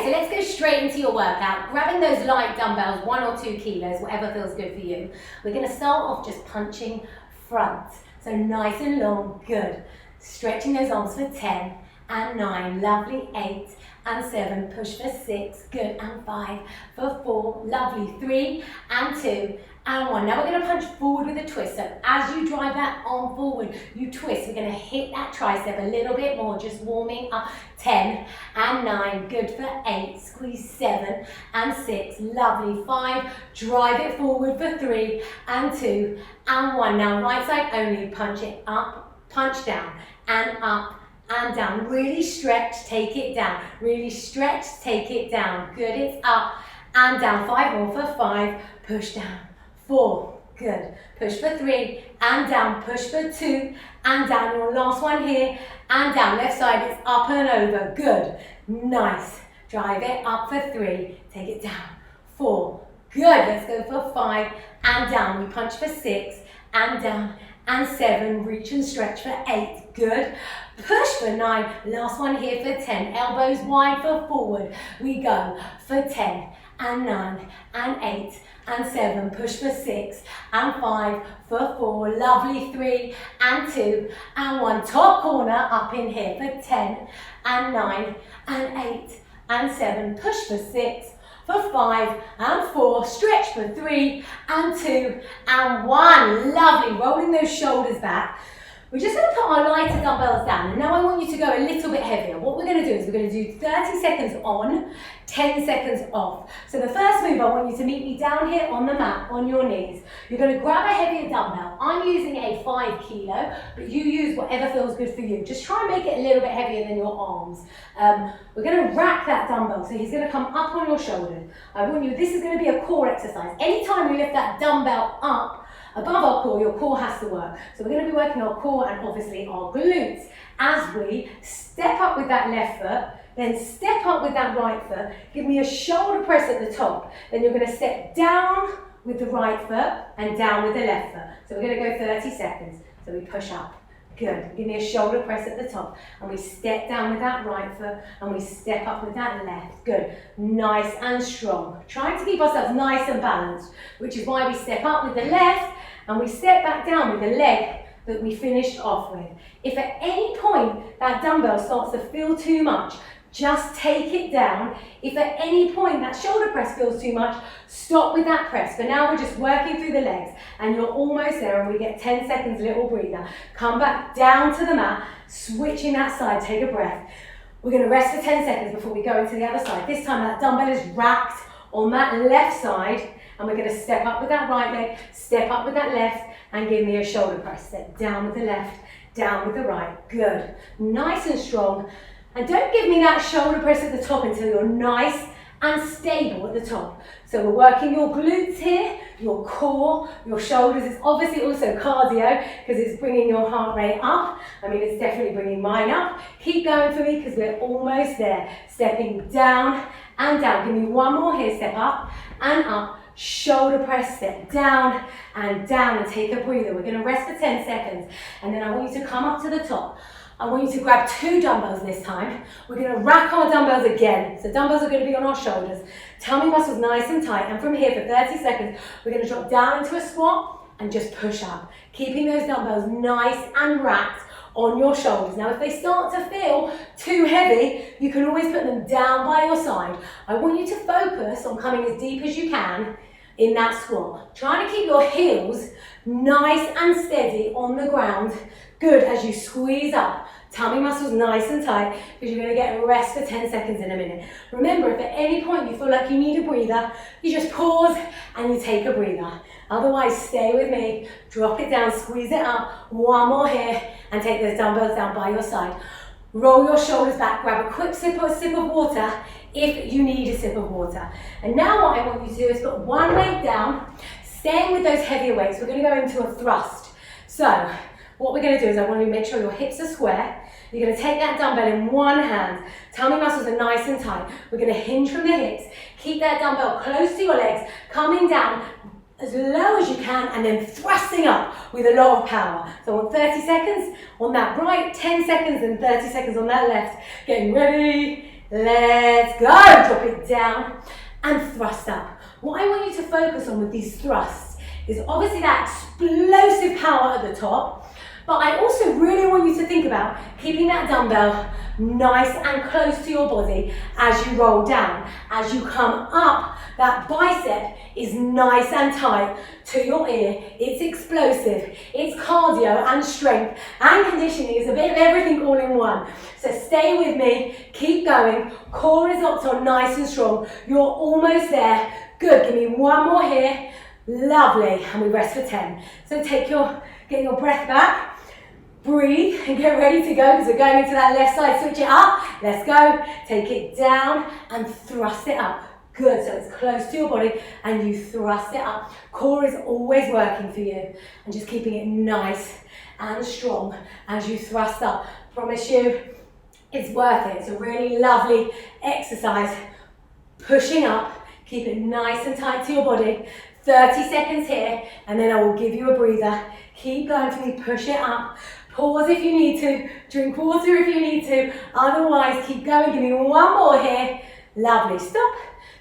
so let's go straight into your workout. Grabbing those light dumbbells, 1 or 2 kilos, whatever feels good for you. We're going to start off just punching front. So nice and long, good. Stretching those arms for 10 and 9, lovely, 8 and 7, push for 6, good, and 5 for 4, lovely, 3 and 2 and 1. Now we're going to punch forward with a twist. So as you drive that arm forward, you twist. We're going to hit that tricep a little bit more, just warming up. 10 and 9, good for 8, squeeze 7 and 6, lovely, 5, drive it forward for 3 and 2 and 1. Now right side only, punch it up, punch down and up and down. Really stretch, take it down. Really stretch, take it down. Good, it's up and down. 5 more for 5, push down. 4, good. Push for 3 and down. Push for 2 and down. Your last one here and down. Left side, it's up and over. Good. Nice. Drive it up for 3. Take it down. 4. Good. Let's go for 5 and down. We punch for 6 and down. And 7, reach and stretch for 8, good. Push for 9, last one here for 10, elbows wide for forward. We go for 10 and 9 and 8 and 7, push for 6 and 5 for 4, lovely, 3 and 2 and 1. Top corner up in here for 10 and 9 and 8 and 7, push for 6, for 5 and 4, stretch for 3 and 2 and 1. Lovely, rolling those shoulders back. We're just going to put our lighter dumbbells down, and now I want you to go a little bit heavier. What we're going to do is we're going to do 30 seconds on, 10 seconds off. So the first move, I want you to meet me down here on the mat, on your knees. You're going to grab a heavier dumbbell. I'm using a 5 kilo, but you use whatever feels good for you. Just try and make it a little bit heavier than your arms. We're going to rack that dumbbell, so he's going to come up on your shoulders. I want you, this is going to be a core exercise. Anytime we lift that dumbbell up, above our core, your core has to work. So we're going to be working our core and obviously our glutes as we step up with that left foot, then step up with that right foot. Give me a shoulder press at the top. Then you're going to step down with the right foot and down with the left foot. So we're going to go 30 seconds. So we push up. Good. Give me a shoulder press at the top. And we step down with that right foot and we step up with that left. Good. Nice and strong. Trying to keep ourselves nice and balanced, which is why we step up with the left and we step back down with the leg that we finished off with. If at any point that dumbbell starts to feel too much, just take it down. If at any point that shoulder press feels too much, stop with that press. For now, we're just working through the legs and you're almost there, and we get 10 seconds, little breather. Come back down to the mat, switching that side, take a breath. We're gonna rest for 10 seconds before we go into the other side. This time that dumbbell is racked on that left side, and we're gonna step up with that right leg, step up with that left, and give me a shoulder press. Step down with the left, down with the right. Good. Nice and strong. And don't give me that shoulder press at the top until you're nice and stable at the top. So we're working your glutes here, your core, your shoulders. It's obviously also cardio because it's bringing your heart rate up. I mean, it's definitely bringing mine up. Keep going for me because we're almost there. Stepping down and down. Give me one more here. Step up and up. Shoulder press, step down and take a breather. We're going to rest for 10 seconds. And then I want you to come up to the top. I want you to grab 2 dumbbells this time. We're going to rack our dumbbells again. So dumbbells are going to be on our shoulders. Tummy muscles nice and tight. And from here for 30 seconds, we're going to drop down into a squat and just push up. Keeping those dumbbells nice and racked on your shoulders. Now, if they start to feel too heavy, you can always put them down by your side. I want you to focus on coming as deep as you can in that squat. Trying to keep your heels nice and steady on the ground. Good, as you squeeze up. Tummy muscles nice and tight because you're going to get a rest for 10 seconds in a minute. Remember, if at any point you feel like you need a breather, you just pause and you take a breather. Otherwise, stay with me, drop it down, squeeze it up, one more here, and take those dumbbells down by your side. Roll your shoulders back, grab a quick sip of water if you need a sip of water. And now what I want you to do is put one leg down, staying with those heavier weights. We're going to go into a thrust. So what we're going to do is I want you to make sure your hips are square. You're going to take that dumbbell in one hand. Tummy muscles are nice and tight. We're going to hinge from the hips. Keep that dumbbell close to your legs, coming down as low as you can, and then thrusting up with a lot of power. So on 30 seconds on that right, 10 seconds and 30 seconds on that left. Getting ready, Let's go. Drop it down and thrust up. What I want you to focus on with these thrusts is obviously that explosive power at the top, but I also really want you to think about keeping that dumbbell nice and close to your body as you roll down. As you come up, that bicep is nice and tight to your ear. It's explosive, it's cardio and strength and conditioning. It's a bit of everything all in one. So stay with me, keep going. Core is locked on nice and strong. You're almost there. Good, give me one more here. Lovely, and we rest for 10. So get your breath back. Breathe and get ready to go because we're going into that left side. Switch it up. Let's go. Take it down and thrust it up. Good, so it's close to your body and you thrust it up. Core is always working for you and just keeping it nice and strong as you thrust up. Promise you, it's worth it. It's a really lovely exercise. Pushing up, keep it nice and tight to your body. 30 seconds here and then I will give you a breather. Keep going for me, push it up. Pause if you need to, drink water if you need to, otherwise keep going. Give me one more here. Lovely, stop,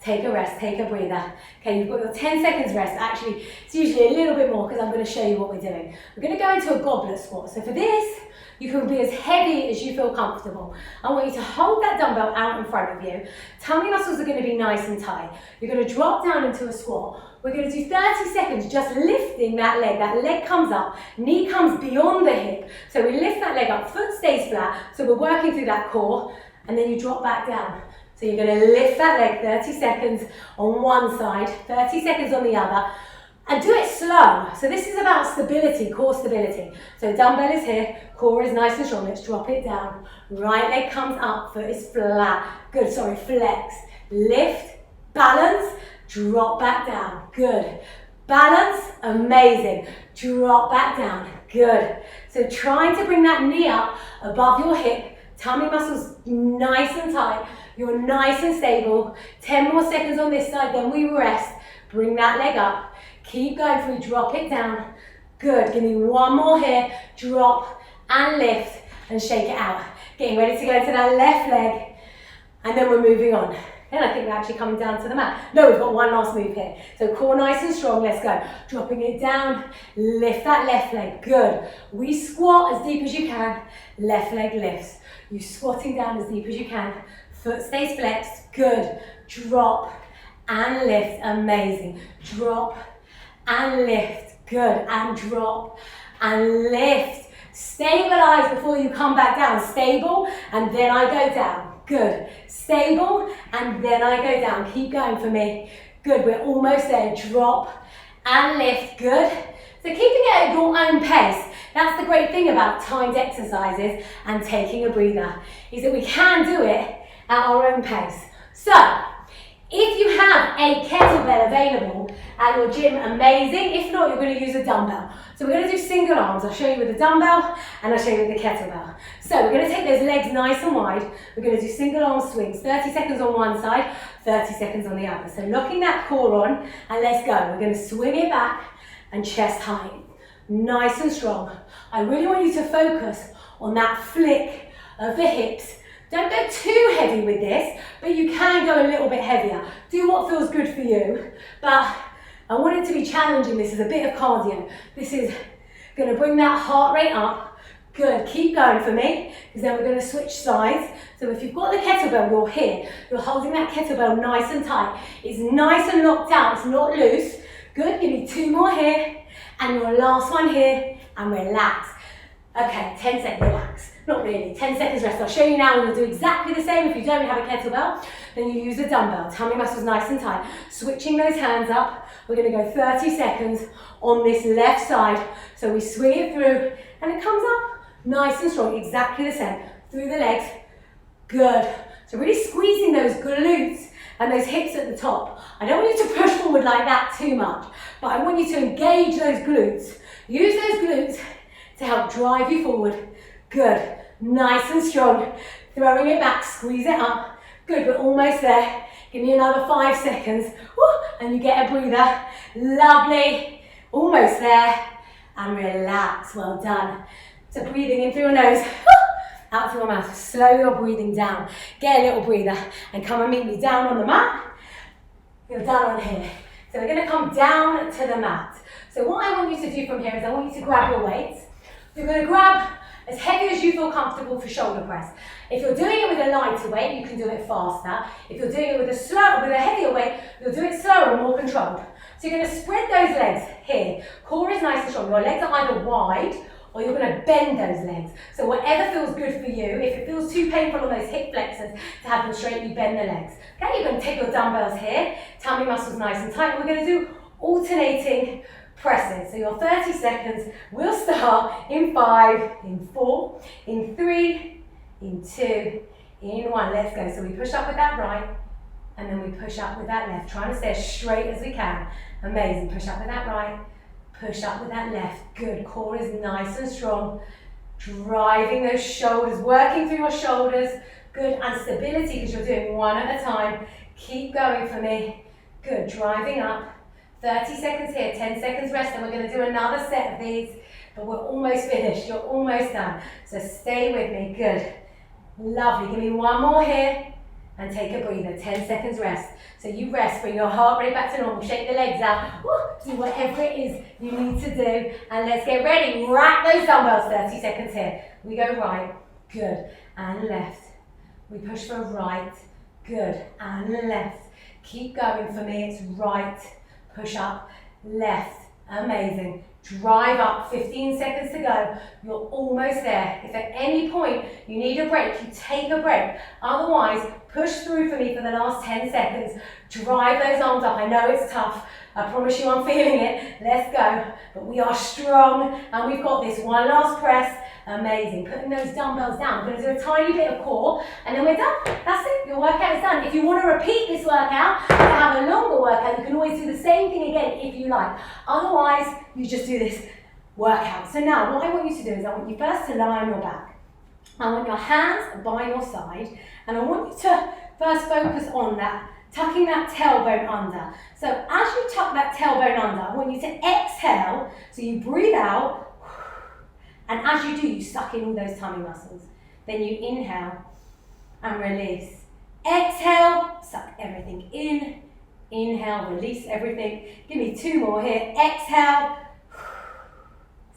take a rest, take a breather. Okay, you've got your 10 seconds rest. Actually, it's usually a little bit more because I'm going to show you what we're doing. We're going to go into a goblet squat. So for this, you can be as heavy as you feel comfortable. I want you to hold that dumbbell out in front of you. Tummy muscles are going to be nice and tight. You're going to drop down into a squat. We're going to do 30 seconds just lifting that leg. That leg comes up, knee comes beyond the hip. So we lift that leg up, foot stays flat. So we're working through that core and then you drop back down. So you're going to lift that leg 30 seconds on one side, 30 seconds on the other. And do it slow. So this is about stability, core stability. So dumbbell is here, core is nice and strong. Let's drop it down. Right leg comes up, foot is flat. Good, sorry, flex. Lift, balance, drop back down. Good. Balance, amazing. Drop back down. Good. So trying to bring that knee up above your hip, tummy muscles nice and tight. You're nice and stable. 10 more seconds on this side, then we rest. Bring that leg up. Keep going through, drop it down. Good, give me one more here. Drop and lift and shake it out. Getting ready to go into that left leg. And then we're moving on. Then I think we're actually coming down to the mat. No, we've got one last move here. So core nice and strong, let's go. Dropping it down, lift that left leg, good. We squat as deep as you can, left leg lifts. You squatting down as deep as you can. Foot stays flexed, good. Drop and lift, amazing. Drop and lift, good, and drop and lift. Stabilize before you come back down. Stable, and then I go down. Good. Stable, and then I go down. Keep going for me. Good, we're almost there. Drop and lift, good. So keeping it at your own pace. That's the great thing about timed exercises and taking a breather, is that we can do it at our own pace. So, if you have a kettlebell available at your gym, amazing. If not, you're going to use a dumbbell. So we're going to do single arms. I'll show you with the dumbbell and I'll show you with the kettlebell. So we're going to take those legs nice and wide. We're going to do single arm swings, 30 seconds on one side, 30 seconds on the other. So locking that core on and let's go. We're going to swing it back and chest height. Nice and strong. I really want you to focus on that flick of the hips. Don't go too heavy with this, but you can go a little bit heavier. Do what feels good for you, but I want it to be challenging. This is a bit of cardio. This is going to bring that heart rate up. Good, keep going for me, because then we're going to switch sides. So if you've got the kettlebell, you're here. You're holding that kettlebell nice and tight. It's nice and locked down, it's not loose. Good, give me 2 more here, and your last one here, and relax. Okay, 10 seconds, relax. Not really, 10 seconds rest. I'll show you now, and we'll do exactly the same. If you don't have a kettlebell, then you use a dumbbell. Tummy muscles nice and tight. Switching those hands up. We're gonna go 30 seconds on this left side. So we swing it through, and it comes up nice and strong, exactly the same. Through the legs, good. So really squeezing those glutes and those hips at the top. I don't want you to push forward like that too much, but I want you to engage those glutes. Use those glutes to help drive you forward. Good, nice and strong. Throwing it back, squeeze it up. Good, we're almost there. Give me another 5 seconds. Woo, and you get a breather. Lovely, almost there. And relax, well done. So breathing in through your nose. Woo, out through your mouth. Slow your breathing down. Get a little breather and come and meet me down on the mat. You're down on here. So we're going to come down to the mat. So what I want you to do from here is I want you to grab your weights. You're going to grab as heavy as you feel comfortable for shoulder press. If you're doing it with a lighter weight, you can do it faster. If you're doing it with a heavier weight, you'll do it slower and more controlled. So you're going to spread those legs here. Core is nice and strong. Your legs are either wide or you're going to bend those legs. So whatever feels good for you. If it feels too painful on those hip flexors to have them straight, you bend the legs. Okay, you're going to take your dumbbells here, tummy muscles nice and tight, and we're going to do alternating presses. So your 30 seconds will start in 5, in 4, in 3, in 2, in 1. Let's go. So we push up with that right, and then we push up with that left. Trying to stay as straight as we can. Amazing. Push up with that right, push up with that left. Good. Core is nice and strong. Driving those shoulders, working through your shoulders. Good. And stability because you're doing one at a time. Keep going for me. Good. Driving up. 30 seconds here, 10 seconds rest, and we're going to do another set of these, but we're almost finished. You're almost done. So stay with me. Good. Lovely. Give me one more here and take a breather. 10 seconds rest. So you rest, bring your heart rate back to normal, shake the legs out, do whatever it is you need to do, and let's get ready. Rack those dumbbells. 30 seconds here. We go right. Good. And left. We push for right. Good. And left. Keep going for me. It's right. Push up, left, amazing. Drive up, 15 seconds to go. You're almost there. If at any point you need a break, you take a break. Otherwise, push through for me for the last 10 seconds. Drive those arms up. I know it's tough. I promise you I'm feeling it. Let's go. But we are strong and we've got this. One last press. Amazing. Putting those dumbbells down. We're going to do a tiny bit of core and then we're done. That's it. Your workout is done. If you want to repeat this workout to have a longer workout, you can always do the same thing again if you like. Otherwise, you just do this workout. So now what I want you to do is I want you first to lie on your back. I want your hands by your side and I want you to first focus on that, tucking that tailbone under. So as you tuck that tailbone under, I want you to exhale. So you breathe out. And as you do, you suck in all those tummy muscles. Then you inhale and release. Exhale, suck everything in. Inhale, release everything. Give me 2 more here. Exhale,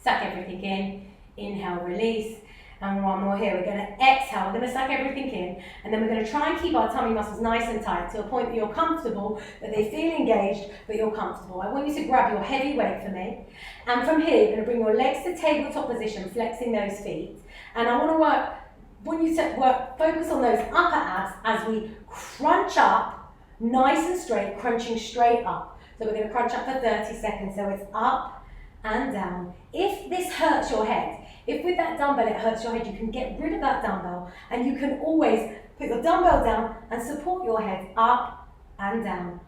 suck everything in. Inhale, release. And 1 more here. We're going to exhale. We're going to suck everything in. And then we're going to try and keep our tummy muscles nice and tight to a point that you're comfortable, that they feel engaged, but you're comfortable. I want you to grab your heavy weight for me. And from here, you're going to bring your legs to tabletop position, flexing those feet. And I want you to focus on those upper abs as we crunch up, nice and straight, crunching straight up. So we're going to crunch up for 30 seconds. So it's up and down. If this hurts your head, if with that dumbbell it hurts your head, you can get rid of that dumbbell and you can always put your dumbbell down and support your head up and down.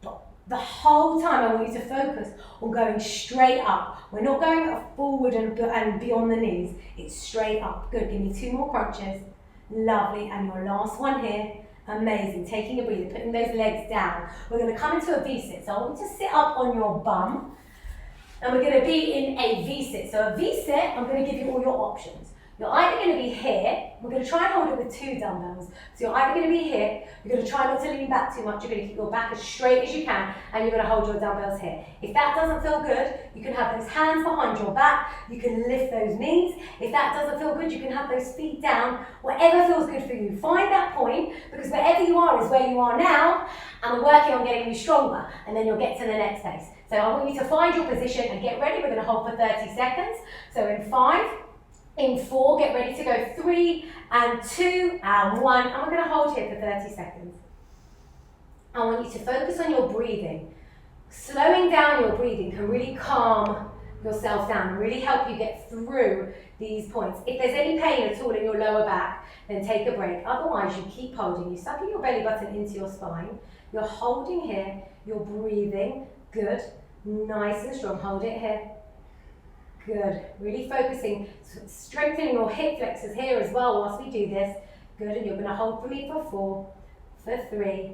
But the whole time I want you to focus on going straight up. We're not going forward and beyond the knees. It's straight up. Good. Give me 2 more crunches. Lovely. And your last one here. Amazing. Taking a breather, putting those legs down. We're going to come into a V-sit. So I want you to sit up on your bum. And we're going to be in a V-sit. So a V-sit, I'm going to give you all your options. You're either going to be here, we're going to try and hold it with 2 dumbbells. So you're either going to be here, you're going to try not to lean back too much, you're going to keep your back as straight as you can, and you're going to hold your dumbbells here. If that doesn't feel good, you can have those hands behind your back, you can lift those knees. If that doesn't feel good, you can have those feet down, whatever feels good for you. Find that point, because wherever you are is where you are now, and we're working on getting you stronger, and then you'll get to the next phase. So I want you to find your position and get ready. We're going to hold for 30 seconds. So in 5, in 4, get ready to go 3 and 2 and 1. And we're going to hold here for 30 seconds. I want you to focus on your breathing. Slowing down your breathing can really calm yourself down and really help you get through these points. If there's any pain at all in your lower back, then take a break. Otherwise, you keep holding. You're sucking your belly button into your spine. You're holding here. You're breathing. Good. Nice and strong. Hold it here. Good. Really focusing, strengthening your hip flexors here as well whilst we do this. Good. And you're going to hold for me for 4, for 3,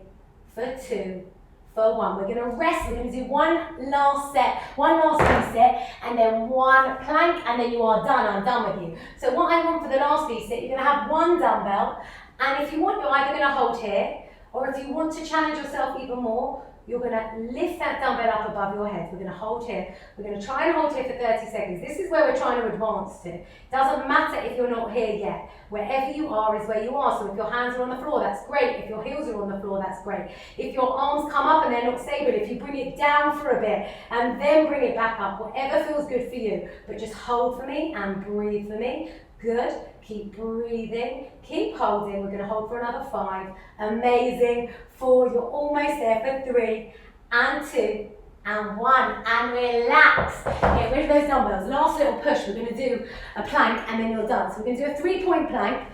for 2, for 1. We're going to rest. We're going to do one last reset, and then one plank, and then you are done. I'm done with you. So what I want for the last reset, you're going to have one dumbbell, and if you want, you're either going to hold here, or if you want to challenge yourself even more, you're going to lift that dumbbell up above your head. We're going to hold here. We're going to try and hold here for 30 seconds. This is where we're trying to advance to. Doesn't matter if you're not here yet. Wherever you are is where you are. So if your hands are on the floor, that's great. If your heels are on the floor, that's great. If your arms come up and they're not stable, if you bring it down for a bit and then bring it back up, whatever feels good for you. But just hold for me and breathe for me. Good. Keep breathing. Keep holding. We're going to hold for another 5. Amazing. 4. You're almost there for 3 and 2 and 1. And relax. Get rid of those dumbbells. Last little push. We're going to do a plank and then you're done. So we're going to do a 3-point plank.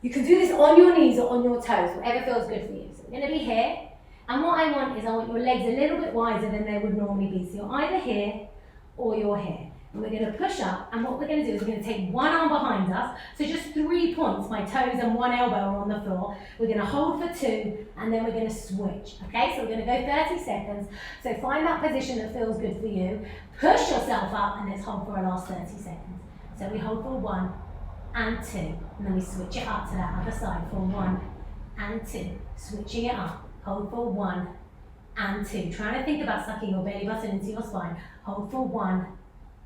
You can do this on your knees or on your toes, whatever feels good for you. So we're going to be here. And what I want your legs a little bit wider than they would normally be. So you're either here or you're here. And we're going to push up, and what we're going to do is we're going to take one arm behind us, so just 3 points, my toes and one elbow are on the floor. We're going to hold for 2, and then we're going to switch, okay? So we're going to go 30 seconds, so find that position that feels good for you, push yourself up, and let's hold for our last 30 seconds. So we hold for 1 and 2, and then we switch it up to that other side for 1 and 2, switching it up, hold for 1 and 2, trying to think about sucking your belly button into your spine, hold for 1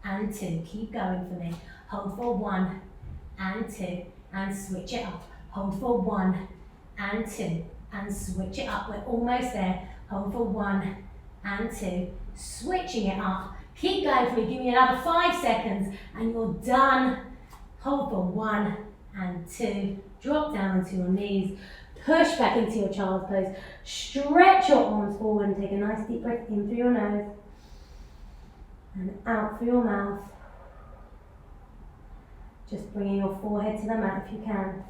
and 2, keep going for me, hold for 1 and 2, and switch it up, hold for 1 and 2, and switch it up, we're almost there, hold for 1 and 2, switching it up, keep going for me, give me another 5 seconds, and you're done, hold for 1 and 2, drop down onto your knees, push back into your child's pose, stretch your arms forward, and take a nice deep breath in through your nose, and out through your mouth. Just bringing your forehead to the mat if you can.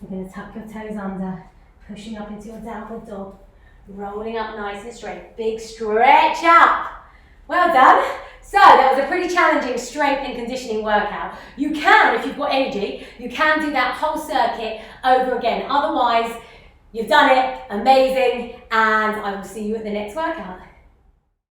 You're going to tuck your toes under, pushing up into your downward dog, rolling up nice and straight. Big stretch up. Well done. So that was a pretty challenging strength and conditioning workout. You can, if you've got energy, you can do that whole circuit over again. Otherwise, you've done it. Amazing. And I will see you at the next workout.